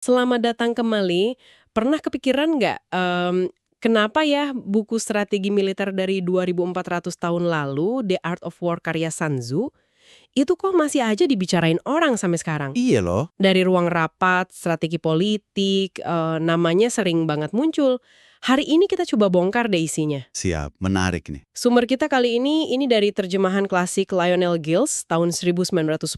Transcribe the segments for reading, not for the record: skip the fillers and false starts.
Selamat datang kembali. Pernah kepikiran nggak, kenapa ya buku strategi militer dari 2400 tahun lalu, The Art of War karya Sun Tzu, itu kok masih aja dibicarain orang sampai sekarang? Iya loh. Dari ruang rapat, strategi politik, namanya sering banget muncul. Hari ini kita coba bongkar deh isinya. Siap, menarik nih. Sumber kita kali ini dari terjemahan klasik Lionel Giles tahun 1910.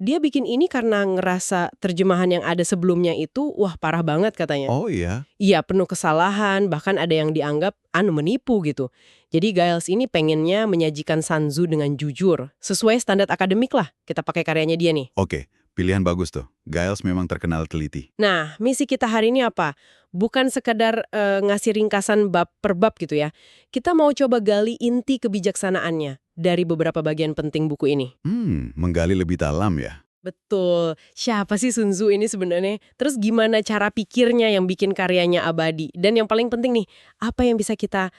Dia bikin ini karena ngerasa terjemahan yang ada sebelumnya itu, wah parah banget katanya. Oh iya? Iya, penuh kesalahan, bahkan ada yang dianggap menipu gitu. Jadi Giles ini pengennya menyajikan Sanzu dengan jujur, sesuai standar akademik lah. Kita pakai karyanya dia nih. Oke, pilihan bagus tuh. Giles memang terkenal teliti. Nah, misi kita hari ini apa? Bukan sekadar ngasih ringkasan bab per bab gitu ya. Kita mau coba gali inti kebijaksanaannya dari beberapa bagian penting buku ini. Menggali lebih dalam ya. Betul. Siapa sih Sun Tzu ini sebenarnya? Terus gimana cara pikirnya yang bikin karyanya abadi? Dan yang paling penting nih, apa yang bisa kita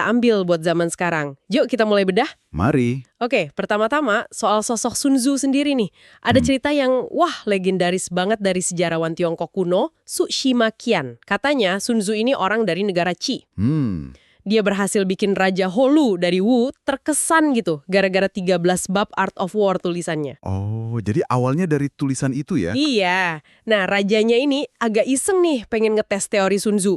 ambil buat zaman sekarang? Yuk kita mulai bedah. Mari. Oke, pertama-tama soal sosok Sun Tzu sendiri nih. Ada cerita yang legendaris banget dari sejarawan Tiongkok kuno, Su Shimaqian. Katanya Sun Tzu ini orang dari negara Qi. Dia berhasil bikin Raja Holu dari Wu terkesan gitu, gara-gara 13 bab Art of War tulisannya. Oh, jadi awalnya dari tulisan itu ya? Iya. Nah, rajanya ini agak iseng nih pengen ngetes teori Sun Tzu.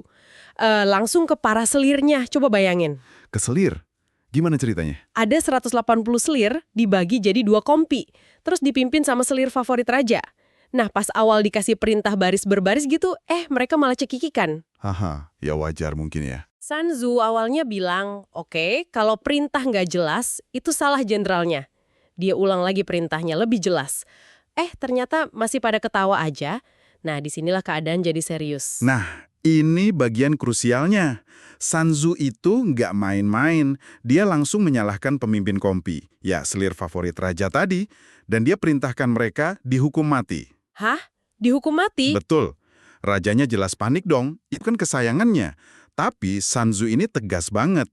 Langsung ke para selirnya, coba bayangin. Keselir. Gimana ceritanya? Ada 180 selir dibagi jadi 2 kompi, terus dipimpin sama selir favorit raja. Nah, pas awal dikasih perintah baris berbaris gitu, mereka malah cekikikan. Haha, ya wajar mungkin ya. Sun Tzu awalnya bilang, oke, kalau perintah nggak jelas, itu salah jenderalnya. Dia ulang lagi perintahnya, lebih jelas. Ternyata masih pada ketawa aja. Nah, disinilah keadaan jadi serius. Nah, ini bagian krusialnya. Sun Tzu itu nggak main-main. Dia langsung menyalahkan pemimpin kompi, ya selir favorit raja tadi, dan dia perintahkan mereka dihukum mati. Hah? Dihukum mati? Betul. Rajanya jelas panik dong, itu kan kesayangannya. Tapi Sun Tzu ini tegas banget.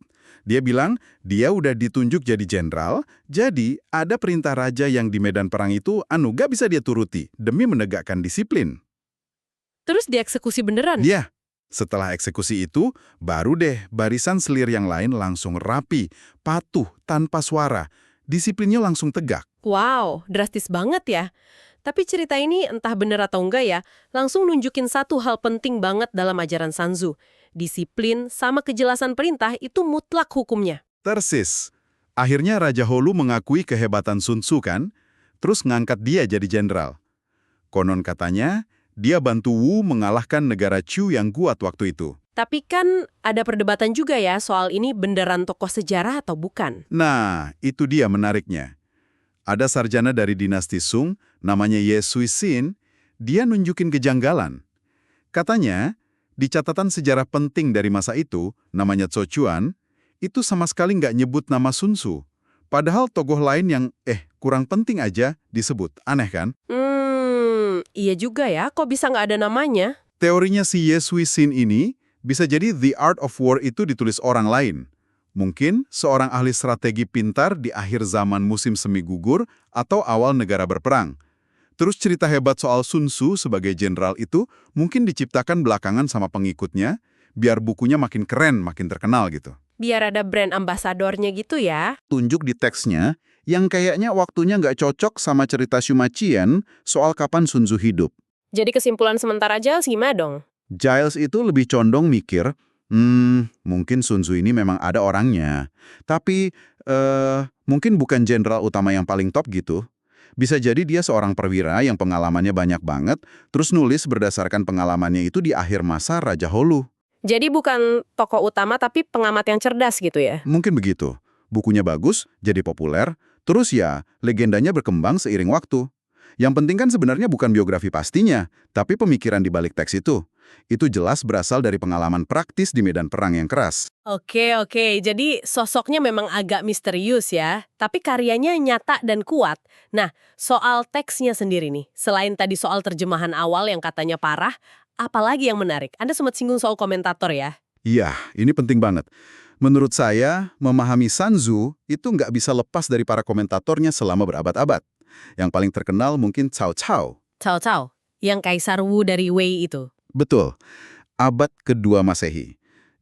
Dia bilang dia udah ditunjuk jadi jenderal, jadi ada perintah raja yang di medan perang itu gak bisa dia turuti demi menegakkan disiplin. Terus dieksekusi beneran? Dia, setelah eksekusi itu, baru deh barisan selir yang lain langsung rapi, patuh, tanpa suara. Disiplinnya langsung tegak. Wow, drastis banget ya. Tapi cerita ini entah bener atau enggak ya, langsung nunjukin satu hal penting banget dalam ajaran Sun Tzu. Disiplin sama kejelasan perintah itu mutlak hukumnya. Persis. Akhirnya Raja Holu mengakui kehebatan Sun Tzu kan, terus ngangkat dia jadi jenderal. Konon katanya, dia bantu Wu mengalahkan negara Chu yang kuat waktu itu. Tapi kan ada perdebatan juga ya soal ini beneran tokoh sejarah atau bukan. Nah, itu dia menariknya. Ada sarjana dari dinasti Sung, namanya Ye Suixin, dia nunjukin kejanggalan. Katanya, di catatan sejarah penting dari masa itu, namanya Zhou Chuan, itu sama sekali nggak nyebut nama Sun Tzu. Padahal tokoh lain yang, kurang penting aja disebut. Aneh kan? Iya juga ya, kok bisa nggak ada namanya? Teorinya si Ye Suixin ini, bisa jadi The Art of War itu ditulis orang lain. Mungkin seorang ahli strategi pintar di akhir zaman musim semi gugur atau awal negara berperang. Terus cerita hebat soal Sun Tzu sebagai jenderal itu mungkin diciptakan belakangan sama pengikutnya, biar bukunya makin keren, makin terkenal gitu. Biar ada brand ambasadornya gitu ya. Tunjuk di teksnya yang kayaknya waktunya nggak cocok sama cerita Shimaqian soal kapan Sun Tzu hidup. Jadi kesimpulan sementara aja gimana dong? Giles itu lebih condong mikir, mungkin Sun Tzu ini memang ada orangnya. Tapi, mungkin bukan jenderal utama yang paling top gitu. Bisa jadi dia seorang perwira yang pengalamannya banyak banget, terus nulis berdasarkan pengalamannya itu di akhir masa Raja Holu. Jadi bukan tokoh utama tapi pengamat yang cerdas gitu ya? Mungkin begitu. Bukunya bagus, jadi populer, terus ya legendanya berkembang seiring waktu. Yang penting kan sebenarnya bukan biografi pastinya, tapi pemikiran di balik teks itu. Itu jelas berasal dari pengalaman praktis di medan perang yang keras. Oke, jadi sosoknya memang agak misterius ya, tapi karyanya nyata dan kuat. Nah, soal teksnya sendiri nih, selain tadi soal terjemahan awal yang katanya parah, apalagi yang menarik? Anda sempat singgung soal komentator ya? Iya, ini penting banget. Menurut saya, memahami Sun Tzu itu nggak bisa lepas dari para komentatornya selama berabad-abad. Yang paling terkenal mungkin Cao Cao. Cao Cao. Yang Kaisar Wu dari Wei itu. Betul, abad kedua Masehi.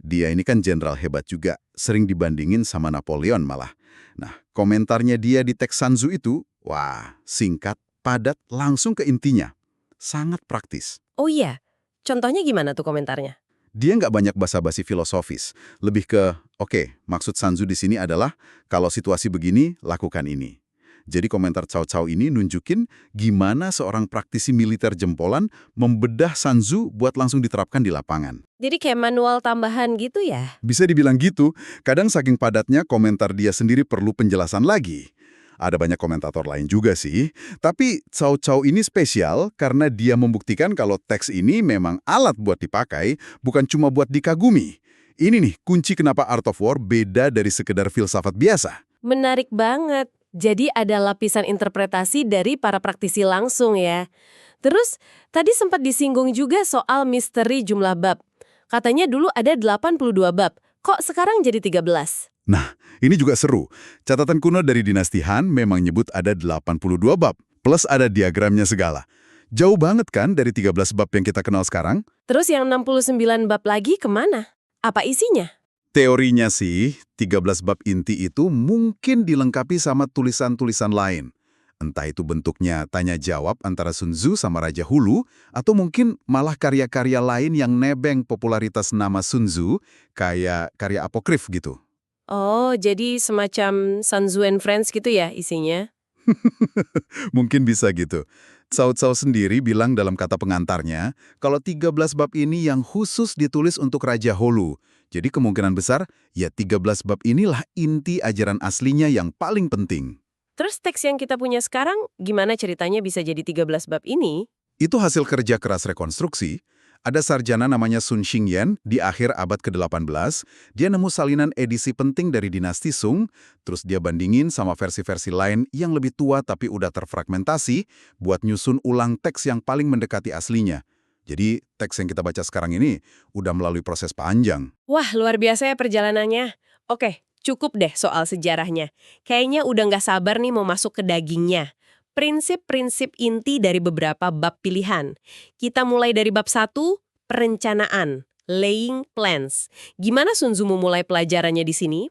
Dia ini kan jenderal hebat juga, sering dibandingin sama Napoleon malah. Nah, komentarnya dia di teks Sun Tzu itu, wah, singkat, padat, langsung ke intinya. Sangat praktis. Oh iya, contohnya gimana tuh komentarnya? Dia nggak banyak basa-basi filosofis. Lebih ke, oke, maksud Sun Tzu di sini adalah, kalau situasi begini, lakukan ini. Jadi komentar Cao Cao ini nunjukin gimana seorang praktisi militer jempolan membedah Sun Tzu buat langsung diterapkan di lapangan. Jadi kayak manual tambahan gitu ya? Bisa dibilang gitu, kadang saking padatnya komentar dia sendiri perlu penjelasan lagi. Ada banyak komentator lain juga sih, tapi Cao Cao ini spesial karena dia membuktikan kalau teks ini memang alat buat dipakai, bukan cuma buat dikagumi. Ini nih kunci kenapa Art of War beda dari sekedar filsafat biasa. Menarik banget. Jadi ada lapisan interpretasi dari para praktisi langsung ya. Terus, tadi sempat disinggung juga soal misteri jumlah bab. Katanya dulu ada 82 bab. Kok sekarang jadi 13? Nah, ini juga seru. Catatan kuno dari dinasti Han memang nyebut ada 82 bab, plus ada diagramnya segala. Jauh banget kan dari 13 bab yang kita kenal sekarang? Terus yang 69 bab lagi kemana? Apa isinya? Teorinya sih, 13 bab inti itu mungkin dilengkapi sama tulisan-tulisan lain. Entah itu bentuknya tanya-jawab antara Sun Tzu sama Raja Hulu, atau mungkin malah karya-karya lain yang nebeng popularitas nama Sun Tzu, kayak karya apokrif gitu. Oh, jadi semacam Sun Tzu and Friends gitu ya isinya? Mungkin bisa gitu. Cao Cao sendiri bilang dalam kata pengantarnya, kalau 13 bab ini yang khusus ditulis untuk Raja Holu. Jadi kemungkinan besar, ya 13 bab inilah inti ajaran aslinya yang paling penting. Terus teks yang kita punya sekarang, gimana ceritanya bisa jadi 13 bab ini? Itu hasil kerja keras rekonstruksi. Ada sarjana namanya Sun Xingyan di akhir abad ke-18, dia nemu salinan edisi penting dari dinasti Sung, terus dia bandingin sama versi-versi lain yang lebih tua tapi udah terfragmentasi buat nyusun ulang teks yang paling mendekati aslinya. Jadi teks yang kita baca sekarang ini udah melalui proses panjang. Wah, luar biasa ya perjalanannya. Oke, cukup deh soal sejarahnya. Kayaknya udah nggak sabar nih mau masuk ke dagingnya. Prinsip-prinsip inti dari beberapa bab pilihan. Kita mulai dari bab 1, perencanaan, laying plans. Gimana Sun Tzu memulai pelajarannya di sini?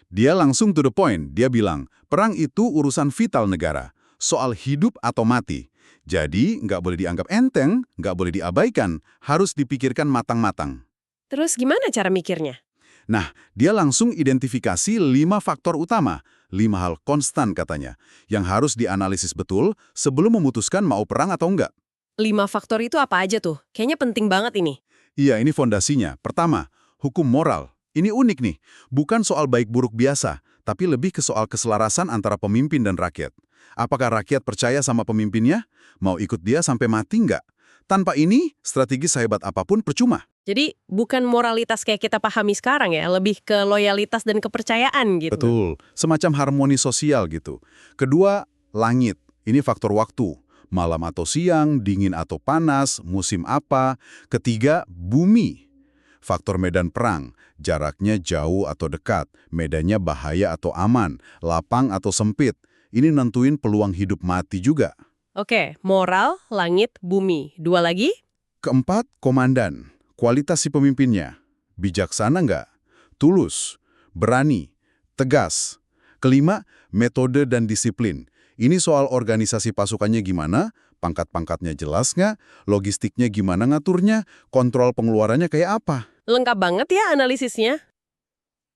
Dia langsung to the point, dia bilang, perang itu urusan vital negara, soal hidup atau mati. Jadi, nggak boleh dianggap enteng, nggak boleh diabaikan, harus dipikirkan matang-matang. Terus gimana cara mikirnya? Nah, dia langsung identifikasi 5 faktor utama, 5 hal konstan katanya, yang harus dianalisis betul sebelum memutuskan mau perang atau enggak. 5 faktor itu apa aja tuh? Kayaknya penting banget ini. Iya, ini fondasinya. Pertama, hukum moral. Ini unik nih, bukan soal baik buruk biasa, tapi lebih ke soal keselarasan antara pemimpin dan rakyat. Apakah rakyat percaya sama pemimpinnya? Mau ikut dia sampai mati nggak? Tanpa ini, strategi sehebat apapun percuma. Jadi bukan moralitas kayak kita pahami sekarang ya, lebih ke loyalitas dan kepercayaan gitu. Betul, semacam harmoni sosial gitu. Kedua, langit. Ini faktor waktu. Malam atau siang, dingin atau panas, musim apa. Ketiga, bumi. Faktor medan perang. Jaraknya jauh atau dekat, medannya bahaya atau aman, lapang atau sempit. Ini nentuin peluang hidup mati juga. Oke, moral, langit, bumi. 2 lagi? Keempat, komandan. Kualitas si pemimpinnya. Bijaksana nggak? Tulus, berani, tegas. Kelima, metode dan disiplin. Ini soal organisasi pasukannya gimana, pangkat-pangkatnya jelas nggak, logistiknya gimana ngaturnya, kontrol pengeluarannya kayak apa. Lengkap banget ya analisisnya.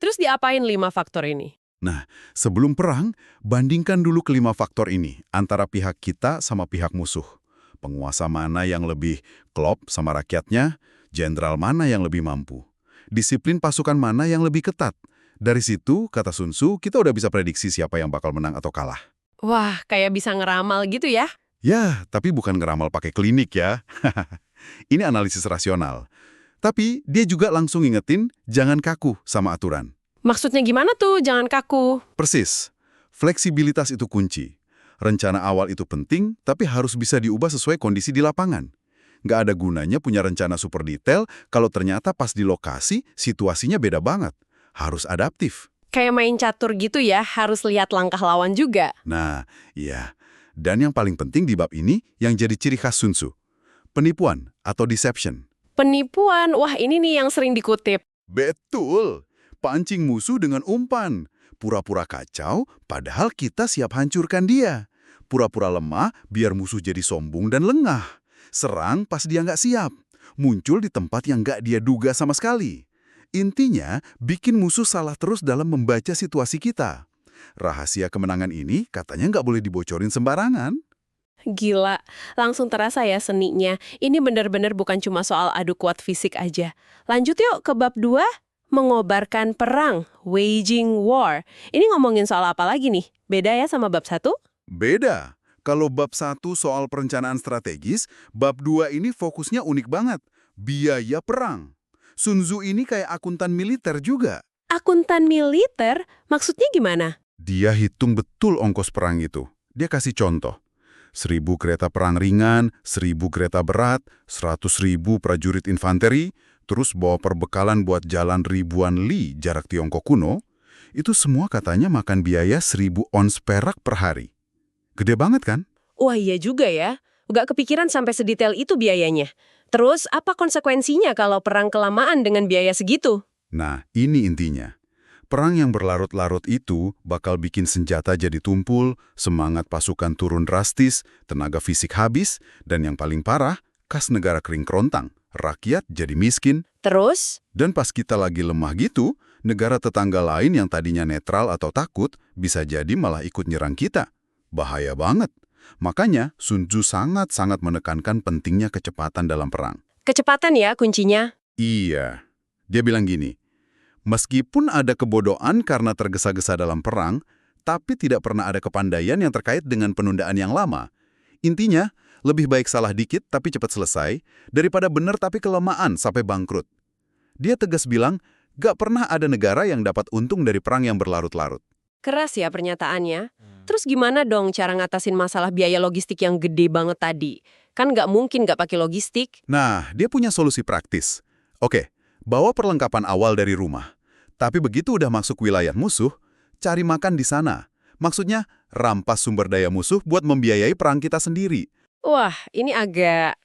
Terus diapain 5 faktor ini? Nah, sebelum perang, bandingkan dulu kelima faktor ini antara pihak kita sama pihak musuh. Penguasa mana yang lebih klop sama rakyatnya, jenderal mana yang lebih mampu. Disiplin pasukan mana yang lebih ketat. Dari situ, kata Sun Tzu, kita udah bisa prediksi siapa yang bakal menang atau kalah. Wah, kayak bisa ngeramal gitu ya? Ya, tapi bukan ngeramal pakai klinik ya. Ini analisis rasional. Tapi dia juga langsung ingetin, jangan kaku sama aturan. Maksudnya gimana tuh, jangan kaku? Persis. Fleksibilitas itu kunci. Rencana awal itu penting, tapi harus bisa diubah sesuai kondisi di lapangan. Nggak ada gunanya punya rencana super detail kalau ternyata pas di lokasi, situasinya beda banget. Harus adaptif. Kayak main catur gitu ya, harus lihat langkah lawan juga. Nah, iya. Dan yang paling penting di bab ini yang jadi ciri khas Sun Tzu, penipuan atau deception. Penipuan, wah ini nih yang sering dikutip. Betul, pancing musuh dengan umpan. Pura-pura kacau, padahal kita siap hancurkan dia. Pura-pura lemah, biar musuh jadi sombong dan lengah. Serang pas dia nggak siap. Muncul di tempat yang nggak dia duga sama sekali. Intinya, bikin musuh salah terus dalam membaca situasi kita. Rahasia kemenangan ini katanya nggak boleh dibocorin sembarangan. Gila, langsung terasa ya seninya. Ini benar-benar bukan cuma soal adu kuat fisik aja. Lanjut yuk ke bab 2, mengobarkan perang, waging war. Ini ngomongin soal apa lagi nih? Beda ya sama bab 1? Beda. Kalau bab 1 soal perencanaan strategis, bab 2 ini fokusnya unik banget. Biaya perang. Sun Tzu ini kayak akuntan militer juga. Akuntan militer? Maksudnya gimana? Dia hitung betul ongkos perang itu. Dia kasih contoh. 1.000 kereta perang ringan, 1.000 kereta berat, 100.000 prajurit infanteri, terus bawa perbekalan buat jalan ribuan li jarak Tiongkok kuno, itu semua katanya makan biaya 1.000 ons perak per hari. Gede banget kan? Wah iya juga ya. Nggak kepikiran sampai sedetail itu biayanya. Terus apa konsekuensinya kalau perang kelamaan dengan biaya segitu? Nah, ini intinya. Perang yang berlarut-larut itu bakal bikin senjata jadi tumpul, semangat pasukan turun drastis, tenaga fisik habis, dan yang paling parah, kas negara kering kerontang, rakyat jadi miskin. Terus? Dan pas kita lagi lemah gitu, negara tetangga lain yang tadinya netral atau takut bisa jadi malah ikut nyerang kita. Bahaya banget. Makanya Sun Tzu sangat-sangat menekankan pentingnya kecepatan dalam perang. Kecepatan ya kuncinya. Iya. Dia bilang gini, meskipun ada kebodohan karena tergesa-gesa dalam perang, tapi tidak pernah ada kepandaian yang terkait dengan penundaan yang lama. Intinya, lebih baik salah dikit tapi cepat selesai, daripada benar tapi kelemahan sampai bangkrut. Dia tegas bilang, gak pernah ada negara yang dapat untung dari perang yang berlarut-larut. Keras ya pernyataannya. Terus gimana dong cara ngatasin masalah biaya logistik yang gede banget tadi? Kan nggak mungkin nggak pakai logistik. Nah, dia punya solusi praktis. Oke, bawa perlengkapan awal dari rumah. Tapi begitu udah masuk wilayah musuh, cari makan di sana. Maksudnya, rampas sumber daya musuh buat membiayai perang kita sendiri. Wah, ini agak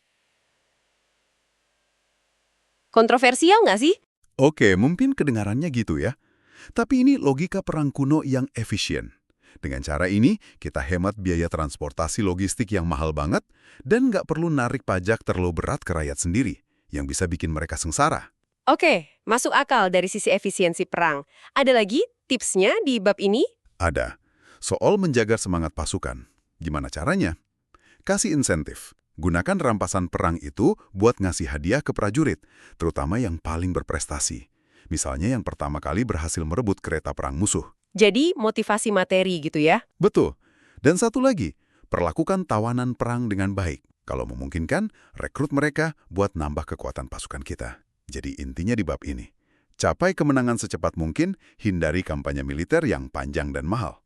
kontroversial nggak sih? Oke, mungkin kedengarannya gitu ya. Tapi ini logika perang kuno yang efisien. Dengan cara ini, kita hemat biaya transportasi logistik yang mahal banget dan nggak perlu narik pajak terlalu berat ke rakyat sendiri, yang bisa bikin mereka sengsara. Oke, masuk akal dari sisi efisiensi perang. Ada lagi tipsnya di bab ini? Ada. Soal menjaga semangat pasukan. Gimana caranya? Kasih insentif. Gunakan rampasan perang itu buat ngasih hadiah ke prajurit, terutama yang paling berprestasi. Misalnya yang pertama kali berhasil merebut kereta perang musuh. Jadi motivasi materi gitu ya? Betul. Dan satu lagi, perlakukan tawanan perang dengan baik. Kalau memungkinkan, rekrut mereka buat nambah kekuatan pasukan kita. Jadi intinya di bab ini, capai kemenangan secepat mungkin, hindari kampanye militer yang panjang dan mahal.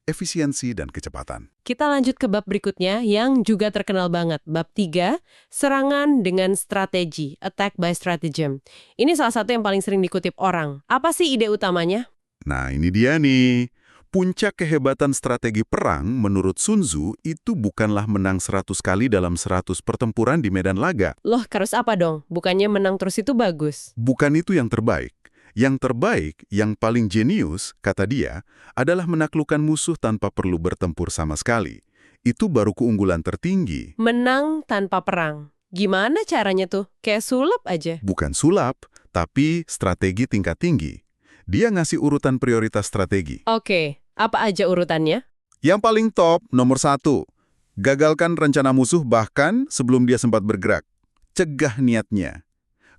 Efisiensi dan kecepatan. Kita lanjut ke bab berikutnya yang juga terkenal banget. Bab 3, serangan dengan strategi, attack by stratagem. Ini salah satu yang paling sering dikutip orang. Apa sih ide utamanya? Nah, ini dia nih. Puncak kehebatan strategi perang menurut Sun Tzu itu bukanlah menang 100 kali dalam 100 pertempuran di medan laga. Loh, harus apa dong? Bukannya menang terus itu bagus? Bukan itu yang terbaik. Yang terbaik, yang paling jenius, kata dia, adalah menaklukkan musuh tanpa perlu bertempur sama sekali. Itu baru keunggulan tertinggi. Menang tanpa perang. Gimana caranya tuh? Kayak sulap aja. Bukan sulap, tapi strategi tingkat tinggi. Dia ngasih urutan prioritas strategi. Oke, apa aja urutannya? Yang paling top, nomor 1. Gagalkan rencana musuh bahkan sebelum dia sempat bergerak. Cegah niatnya.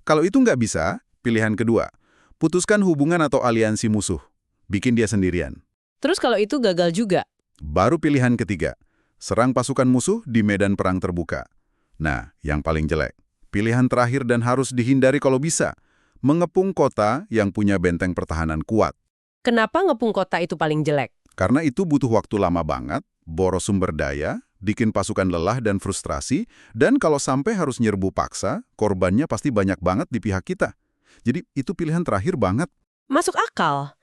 Kalau itu nggak bisa, pilihan kedua. Putuskan hubungan atau aliansi musuh. Bikin dia sendirian. Terus kalau itu gagal juga? Baru pilihan ketiga. Serang pasukan musuh di medan perang terbuka. Nah, yang paling jelek. Pilihan terakhir dan harus dihindari kalau bisa. Mengepung kota yang punya benteng pertahanan kuat. Kenapa ngepung kota itu paling jelek? Karena itu butuh waktu lama banget, boros sumber daya, bikin pasukan lelah dan frustrasi, dan kalau sampai harus nyerbu paksa, korbannya pasti banyak banget di pihak kita. Jadi itu pilihan terakhir banget. Masuk akal.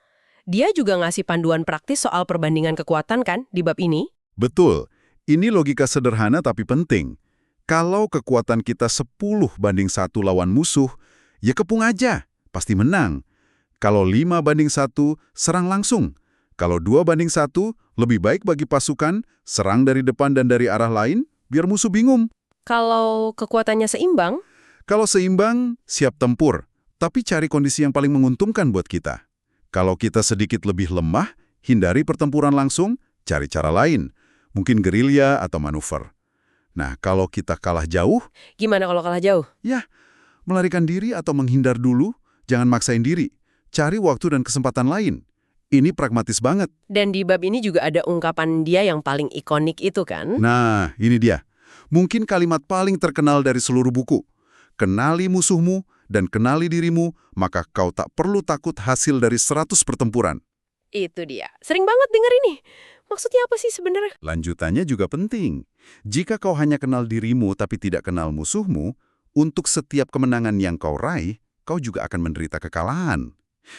Dia juga ngasih panduan praktis soal perbandingan kekuatan kan di bab ini? Betul. Ini logika sederhana tapi penting. Kalau kekuatan kita 10:1 lawan musuh, ya kepung aja, pasti menang. Kalau 5:1, serang langsung. Kalau 2:1, lebih baik bagi pasukan, serang dari depan dan dari arah lain, biar musuh bingung. Kalau kekuatannya seimbang, Kalau seimbang, siap tempur, tapi cari kondisi yang paling menguntungkan buat kita. Kalau kita sedikit lebih lemah, hindari pertempuran langsung, cari cara lain, mungkin gerilya atau manuver. Nah, kalau kita kalah jauh, gimana kalau kalah jauh? ya, melarikan diri atau menghindar dulu, jangan maksain diri. Cari waktu dan kesempatan lain. Ini pragmatis banget. Dan di bab ini juga ada ungkapan dia yang paling ikonik itu kan? Nah, ini dia. Mungkin kalimat paling terkenal dari seluruh buku. Kenali musuhmu dan kenali dirimu, maka kau tak perlu takut hasil dari 100 pertempuran. Itu dia. Sering banget denger ini. Maksudnya apa sih sebenarnya? Lanjutannya juga penting. Jika kau hanya kenal dirimu tapi tidak kenal musuhmu, untuk setiap kemenangan yang kau raih, kau juga akan menderita kekalahan.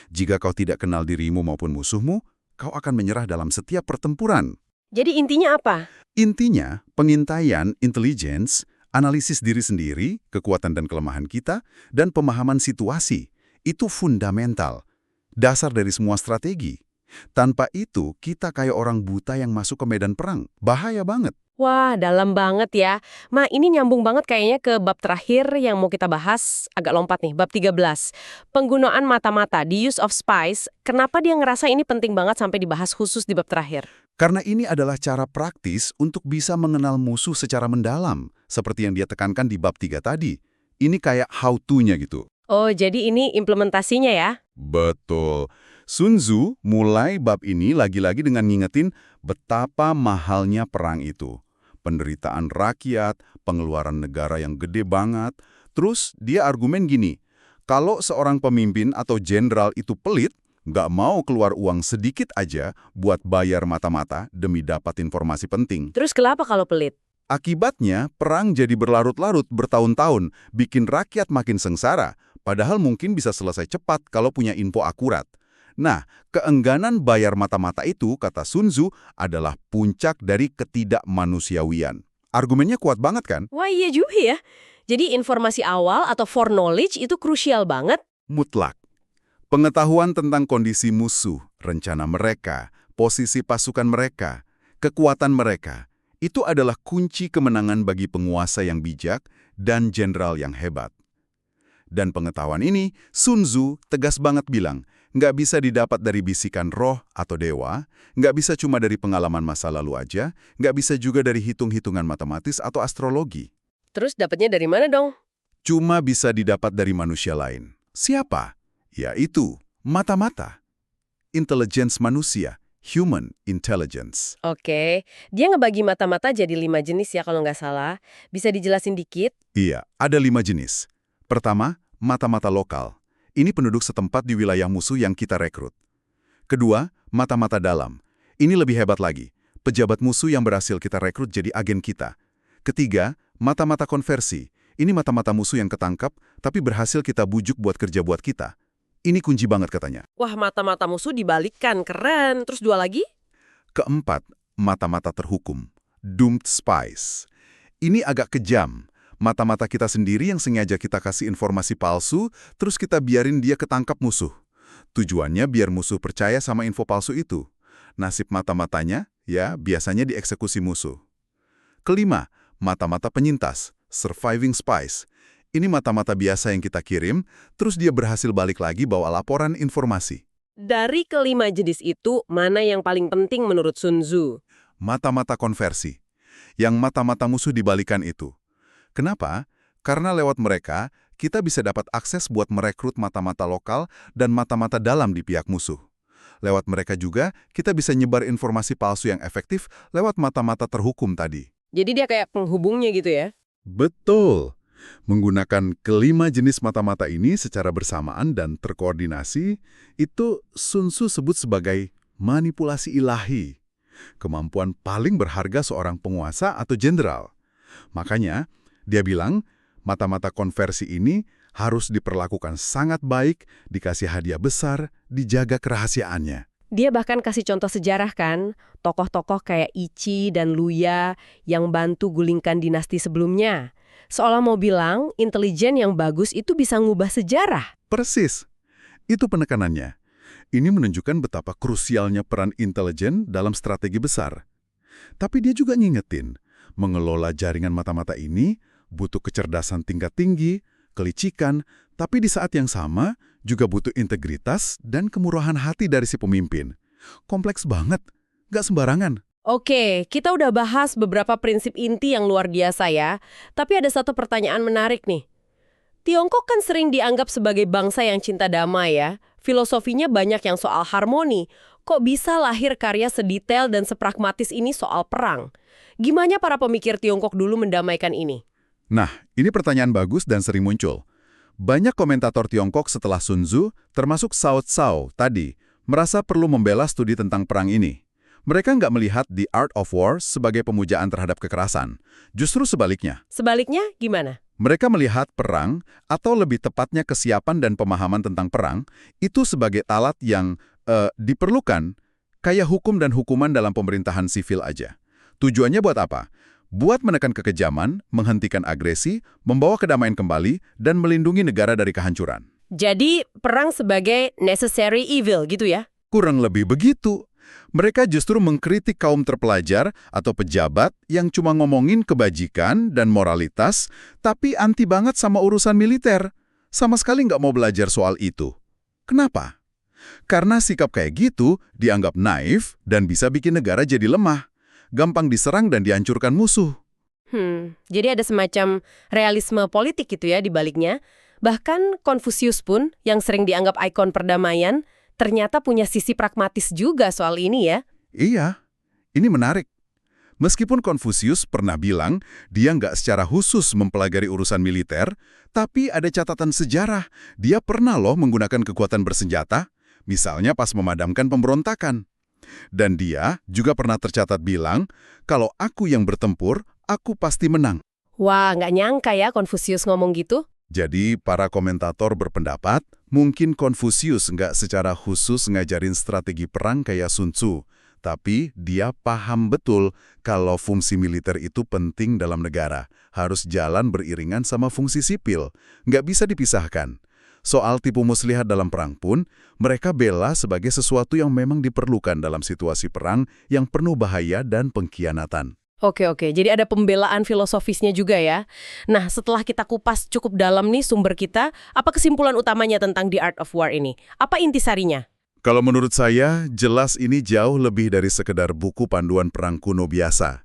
Jika kau tidak kenal dirimu maupun musuhmu, kau akan menyerah dalam setiap pertempuran. Jadi intinya apa? Intinya, pengintaian, intelligence, analisis diri sendiri, kekuatan dan kelemahan kita, dan pemahaman situasi, itu fundamental. Dasar dari semua strategi. Tanpa itu, kita kayak orang buta yang masuk ke medan perang. Bahaya banget. Wah, dalam banget ya. Ma, ini nyambung banget kayaknya ke bab terakhir yang mau kita bahas, agak lompat nih, bab 13. Penggunaan mata-mata, the use of spies. Kenapa dia ngerasa ini penting banget sampai dibahas khusus di bab terakhir? Karena ini adalah cara praktis untuk bisa mengenal musuh secara mendalam, seperti yang dia tekankan di bab 3 tadi. Ini kayak how to-nya gitu. Oh, jadi ini implementasinya ya? Betul. Sun Tzu mulai bab ini lagi-lagi dengan ngingetin betapa mahalnya perang itu. Penderitaan rakyat, pengeluaran negara yang gede banget. Terus dia argumen gini, kalau seorang pemimpin atau jenderal itu pelit, nggak mau keluar uang sedikit aja buat bayar mata-mata demi dapat informasi penting. Terus kenapa kalau pelit? Akibatnya, perang jadi berlarut-larut bertahun-tahun, bikin rakyat makin sengsara, padahal mungkin bisa selesai cepat kalau punya info akurat. Nah, keengganan bayar mata-mata itu, kata Sun Tzu, adalah puncak dari ketidakmanusiawian. Argumennya kuat banget kan? Wah, iya juga ya. Jadi informasi awal atau foreknowledge itu krusial banget. Mutlak. Pengetahuan tentang kondisi musuh, rencana mereka, posisi pasukan mereka, kekuatan mereka, itu adalah kunci kemenangan bagi penguasa yang bijak dan jenderal yang hebat. Dan pengetahuan ini, Sun Tzu tegas banget bilang, nggak bisa didapat dari bisikan roh atau dewa, nggak bisa cuma dari pengalaman masa lalu aja, nggak bisa juga dari hitung-hitungan matematis atau astrologi. Terus dapatnya dari mana dong? Cuma bisa didapat dari manusia lain. Siapa? Yaitu mata-mata. Intelligence manusia, human intelligence. Oke, dia ngebagi mata-mata jadi 5 jenis ya kalau nggak salah. Bisa dijelasin dikit? Iya, ada 5 jenis. Pertama, mata-mata lokal. Ini penduduk setempat di wilayah musuh yang kita rekrut. Kedua, mata-mata dalam. Ini lebih hebat lagi. Pejabat musuh yang berhasil kita rekrut jadi agen kita. Ketiga, mata-mata konversi. Ini mata-mata musuh yang ketangkap, tapi berhasil kita bujuk buat kerja buat kita. Ini kunci banget katanya. Wah, mata-mata musuh dibalikkan, keren. Terus 2 lagi? Keempat, mata-mata terhukum. Doomed spies. Ini agak kejam. Mata-mata kita sendiri yang sengaja kita kasih informasi palsu, terus kita biarin dia ketangkap musuh. Tujuannya biar musuh percaya sama info palsu itu. Nasib mata-matanya, ya biasanya dieksekusi musuh. Kelima, mata-mata penyintas, surviving spies. Ini mata-mata biasa yang kita kirim, terus dia berhasil balik lagi bawa laporan informasi. Dari kelima jenis itu, mana yang paling penting menurut Sun Tzu? Mata-mata konversi. Yang mata-mata musuh dibalikan itu. Kenapa? Karena lewat mereka, kita bisa dapat akses buat merekrut mata-mata lokal dan mata-mata dalam di pihak musuh. Lewat mereka juga, kita bisa nyebar informasi palsu yang efektif lewat mata-mata terhukum tadi. Jadi dia kayak penghubungnya gitu ya? Betul. Menggunakan kelima jenis mata-mata ini secara bersamaan dan terkoordinasi, itu Sun Tzu sebut sebagai manipulasi ilahi. Kemampuan paling berharga seorang penguasa atau jenderal. Makanya, dia bilang, mata-mata konversi ini harus diperlakukan sangat baik, dikasih hadiah besar, dijaga kerahasiaannya. Dia bahkan kasih contoh sejarah kan, tokoh-tokoh kayak Ichi dan Luya yang bantu gulingkan dinasti sebelumnya. Seolah mau bilang, intelijen yang bagus itu bisa ngubah sejarah. Persis. Itu penekanannya. Ini menunjukkan betapa krusialnya peran intelijen dalam strategi besar. Tapi dia juga ngingetin, mengelola jaringan mata-mata ini butuh kecerdasan tingkat tinggi, kelicikan, tapi di saat yang sama juga butuh integritas dan kemurahan hati dari si pemimpin. Kompleks banget, nggak sembarangan. Oke, kita udah bahas beberapa prinsip inti yang luar biasa ya. Tapi ada satu pertanyaan menarik nih. Tiongkok kan sering dianggap sebagai bangsa yang cinta damai ya. Filosofinya banyak yang soal harmoni. Kok bisa lahir karya sedetail dan sepragmatis ini soal perang? Gimana para pemikir Tiongkok dulu mendamaikan ini? Nah, ini pertanyaan bagus dan sering muncul. Banyak komentator Tiongkok setelah Sun Tzu, termasuk Cao Cao tadi, merasa perlu membela studi tentang perang ini. Mereka nggak melihat The Art of War sebagai pemujaan terhadap kekerasan. Justru sebaliknya. Sebaliknya gimana? Mereka melihat perang, atau lebih tepatnya kesiapan dan pemahaman tentang perang, itu sebagai alat yang diperlukan, kayak hukum dan hukuman dalam pemerintahan sivil aja. Tujuannya buat apa? Buat menekan kekejaman, menghentikan agresi, membawa kedamaian kembali, dan melindungi negara dari kehancuran. Jadi perang sebagai necessary evil gitu ya? Kurang lebih begitu. Mereka justru mengkritik kaum terpelajar atau pejabat yang cuma ngomongin kebajikan dan moralitas, tapi anti banget sama urusan militer. Sama sekali nggak mau belajar soal itu. Kenapa? Karena sikap kayak gitu dianggap naif dan bisa bikin negara jadi lemah. Gampang diserang dan dihancurkan musuh. Jadi ada semacam realisme politik gitu ya di baliknya. Bahkan Konfusius pun, yang sering dianggap ikon perdamaian, ternyata punya sisi pragmatis juga soal ini ya. Iya, ini menarik. Meskipun Konfusius pernah bilang dia nggak secara khusus mempelajari urusan militer, tapi ada catatan sejarah. Dia pernah loh menggunakan kekuatan bersenjata, misalnya pas memadamkan pemberontakan. Dan dia juga pernah tercatat bilang, kalau aku yang bertempur, aku pasti menang. Wah, nggak nyangka ya Konfusius ngomong gitu. Jadi, para komentator berpendapat, mungkin Konfusius nggak secara khusus ngajarin strategi perang kayak Sun Tzu, tapi dia paham betul kalau fungsi militer itu penting dalam negara, harus jalan beriringan sama fungsi sipil, nggak bisa dipisahkan. Soal tipu muslihat dalam perang pun, mereka bela sebagai sesuatu yang memang diperlukan dalam situasi perang yang penuh bahaya dan pengkhianatan. Oke, jadi ada pembelaan filosofisnya juga ya. Nah, setelah kita kupas cukup dalam nih sumber kita, apa kesimpulan utamanya tentang The Art of War ini? Apa intisarinya? Kalau menurut saya, jelas ini jauh lebih dari sekedar buku panduan perang kuno biasa.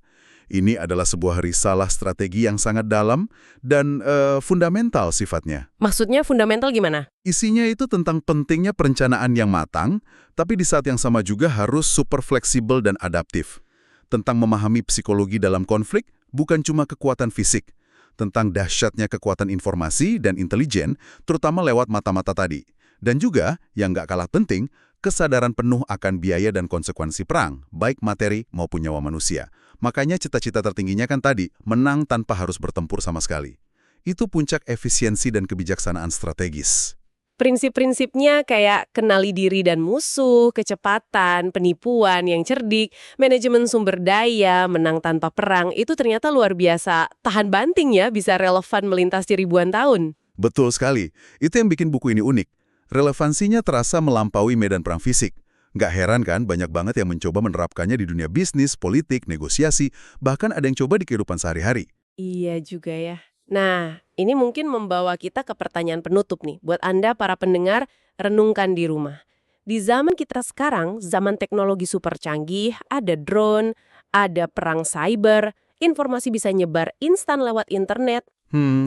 Ini adalah sebuah risalah strategi yang sangat dalam dan fundamental sifatnya. Maksudnya fundamental gimana? Isinya itu tentang pentingnya perencanaan yang matang, tapi di saat yang sama juga harus super fleksibel dan adaptif. Tentang memahami psikologi dalam konflik, bukan cuma kekuatan fisik. Tentang dahsyatnya kekuatan informasi dan intelijen, terutama lewat mata-mata tadi. Dan juga, yang nggak kalah penting, kesadaran penuh akan biaya dan konsekuensi perang, baik materi maupun nyawa manusia. Makanya cita-cita tertingginya kan tadi, menang tanpa harus bertempur sama sekali. Itu puncak efisiensi dan kebijaksanaan strategis. Prinsip-prinsipnya kayak kenali diri dan musuh, kecepatan, penipuan yang cerdik, manajemen sumber daya, menang tanpa perang, itu ternyata luar biasa. Tahan banting ya, bisa relevan melintasi ribuan tahun. Betul sekali. Itu yang bikin buku ini unik. Relevansinya terasa melampaui medan perang fisik. Nggak heran kan banyak banget yang mencoba menerapkannya di dunia bisnis, politik, negosiasi, bahkan ada yang coba di kehidupan sehari-hari. Iya juga ya. Nah, ini mungkin membawa kita ke pertanyaan penutup nih. Buat Anda para pendengar, renungkan di rumah. Di zaman kita sekarang, zaman teknologi super canggih, ada drone, ada perang cyber, informasi bisa nyebar instan lewat internet.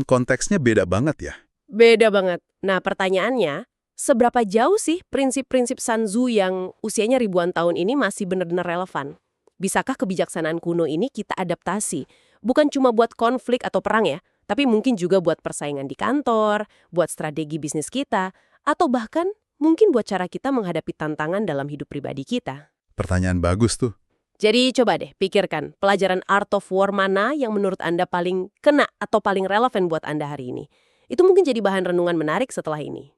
Konteksnya beda banget ya. Beda banget. Nah, pertanyaannya, seberapa jauh sih prinsip-prinsip Sun Tzu yang usianya ribuan tahun ini masih benar-benar relevan? Bisakah kebijaksanaan kuno ini kita adaptasi? Bukan cuma buat konflik atau perang ya, tapi mungkin juga buat persaingan di kantor, buat strategi bisnis kita, atau bahkan mungkin buat cara kita menghadapi tantangan dalam hidup pribadi kita. Pertanyaan bagus tuh. Jadi coba deh pikirkan, pelajaran Art of War mana yang menurut Anda paling kena atau paling relevan buat Anda hari ini? Itu mungkin jadi bahan renungan menarik setelah ini.